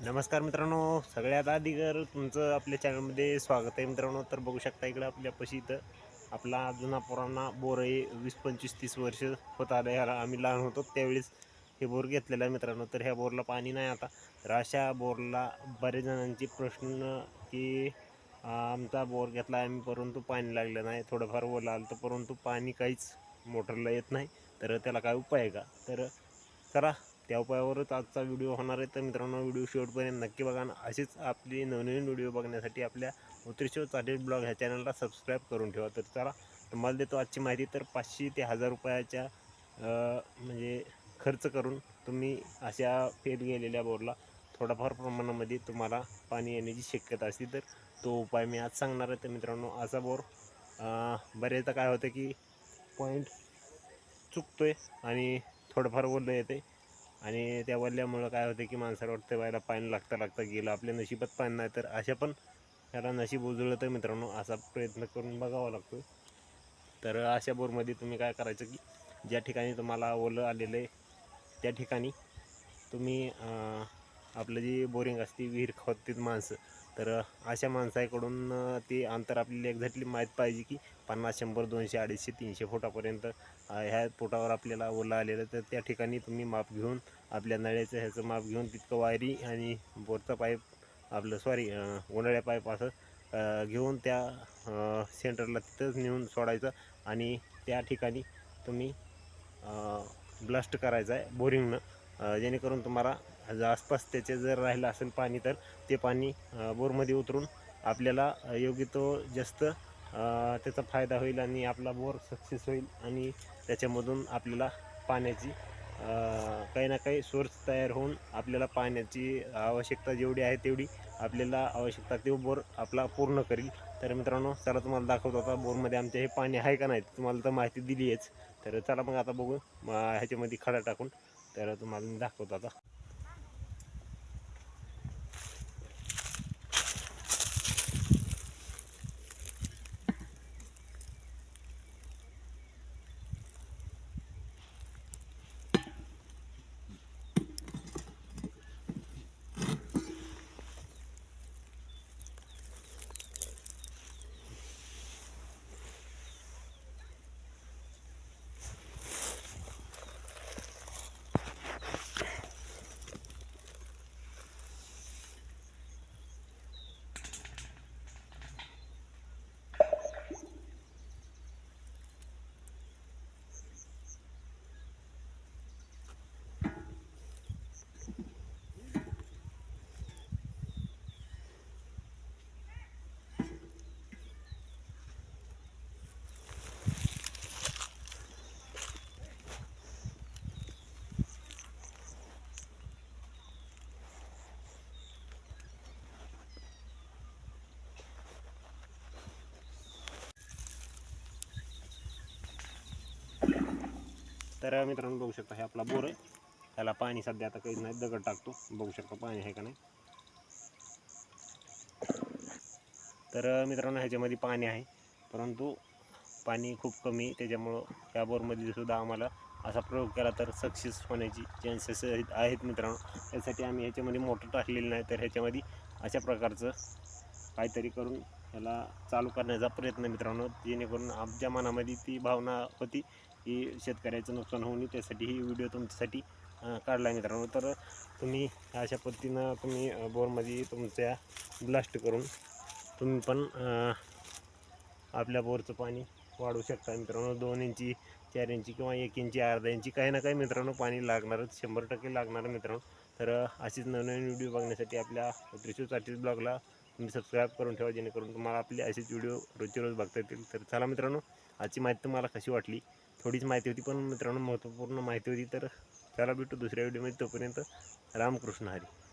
नमस्कार मित्रांनो, सगळ्यात आधी तर तुमचं आपल्या चॅनलमध्ये स्वागत आहे मित्रांनो. तर बघू शकता इकडं आपल्यापाशी इथं आपला जुना पुराणा बोर आहे. 20-25-30 वर्ष होत आलं ह्याला. आम्ही लहान होतो त्यावेळेस हे बोर घेतलेलं आहे मित्रांनो. तर ह्या बोरला पाणी नाही आता. तर अशा बोरला बरेच जणांचे प्रश्न की आमचा बोर घेतला आम्ही परंतु पाणी लागलं नाही, थोडंफार ओलं आलं तर परंतु पाणी काहीच मोटरला येत नाही. तर त्याला काय उपाय आहे का? तर चला त्या उपायावरच आजचा व्हिडिओ होणार आहे. तर मित्रांनो, व्हिडिओ शेवटपर्यंत नक्की बघा आणि असेच आपली नवनवीन व्हिडिओ बघण्यासाठी आपल्या उत्तरेश्वर चाटेल ब्लॉग ह्या चॅनलला सबस्क्राईब करून ठेवा. तर चला तुम्हाला देतो आजची माहिती. तर 500 ते 1000 रुपयाच्या म्हणजे खर्च करून तुम्ही अशा फेल गेलेल्या बोरला थोडाफार प्रमाणामध्ये तुम्हाला पाणी येण्याची शक्यता असते. तर तो उपाय मी आज सांगणार आहे. तर मित्रांनो, असा बोर बरेचदा काय होतं की पॉईंट चुकतोय आणि थोडंफार ओलं येते आणि त्या वल्ल्यामुळं काय होतं की माणसाला वाटतं व्हायला पाणी लागता लागता गेलं, आपल्या नशिबात पाणी नाही. तर अशा पण त्याला नशीब उजळलं तर मित्रांनो असा प्रयत्न करून बघावा लागतो. तर अशा बोरमध्ये तुम्ही काय करायचं की ज्या ठिकाणी तुम्हाला ओलं आलेलं आहे त्या ठिकाणी तुम्ही आपलं जी बोरिंग असते विहीर खोदतात माणसं. तर अशा माणसाकडून ते अंतर आपल्याला एक्झॅक्टली माहीत पाहिजे की 50, 100, 200, 250, 300 फुटापर्यंत ह्या फुटावर आपल्याला ओलं आलेलं. तर त्या ठिकाणी तुम्ही माप घेऊन आपल्या नळ्याचं ह्याचं माप घेऊन तितकं वायरी आणि बोरचा पाईप आपलं सॉरी उन्हाळ्या पाईप असं घेऊन त्या सेंटरला तिथंच नेऊन सोडायचं आणि त्या ठिकाणी तुम्ही ब्लास्ट करायचं आहे बोरिंगनं, जेणेकरून तुम्हाला आसपास त्याचे जर राहिलं असेल पाणी तर ते पाणी बोरमध्ये उतरून आपल्याला योग्य तो जास्त त्याचा फायदा होईल आणि आपला बोर सक्सेस होईल आणि त्याच्यामधून आपल्याला पाण्याची काही ना काही सोर्स तयार होऊन आपल्याला पाण्याची आवश्यकता जेवढी आहे तेवढी आपल्याला आवश्यकता तो बोर आपला पूर्ण करील. तर मित्रांनो, चला तुम्हाला दाखवतो आता बोरमध्ये आमच्या हे पाणी आहे का नाही. तुम्हाला तर माहिती दिली आहेच. तर चला मग आता बघू ह्याच्यामध्ये खडा टाकून. तर तुम्हाला मी दाखवतो आता. तर मित्रांनो, बघू शकता हे आपला बोर आहे. त्याला पाणी सध्या आता काहीच नाही, दगड टाकतो. बघू शकता पाणी आहे का नाही. तर मित्रांनो, ह्याच्यामध्ये पाणी आहे परंतु पाणी खूप कमी. त्याच्यामुळं त्या बोरमध्ये सुद्धा आम्हाला असा प्रयोग केला तर सक्सेस होण्याची चान्सेस आहेत मित्रांनो. त्यासाठी आम्ही ह्याच्यामध्ये मोटर टाकलेली नाही. तर ह्याच्यामध्ये अशा प्रकारचं काहीतरी करून ह्याला चालू करण्याचा प्रयत्न मित्रांनो, जेणेकरून आमच्या मनामध्ये ती भावना होती की शेतकऱ्याचं नुकसान होऊ नये, त्यासाठी ही व्हिडिओ तुमच्यासाठी काढला आहे मित्रांनो. तर तुम्ही अशा पद्धतीनं तुम्ही बोरमध्ये तुमच्या ब्लास्ट करून तुम्ही पण आपल्या बोरचं पाणी वाढवू शकता मित्रांनो. 2 इंची, 4 इंची किंवा 1 इंची, अर्धा इंची काही ना काही मित्रांनो पाणी लागणारच, 100% लागणार मित्रांनो. तर अशीच नवनवीन व्हिडिओ बघण्यासाठी आपल्या उत्तरेश्वर चाटील ब्लॉगला तुम्ही सबस्क्राईब करून ठेवा, जेणेकरून तुम्हाला आपले असेच व्हिडिओ रोजचे रोज बघता येतील. तर चला मित्रांनो, आजची माहिती तुम्हाला कशी वाटली. थोडीच माहिती होती पण मित्रांनो महत्त्वपूर्ण माहिती होती. तर चला भेटू दुसऱ्या व्हिडिओमध्ये. तोपर्यंत रामकृष्ण हरी.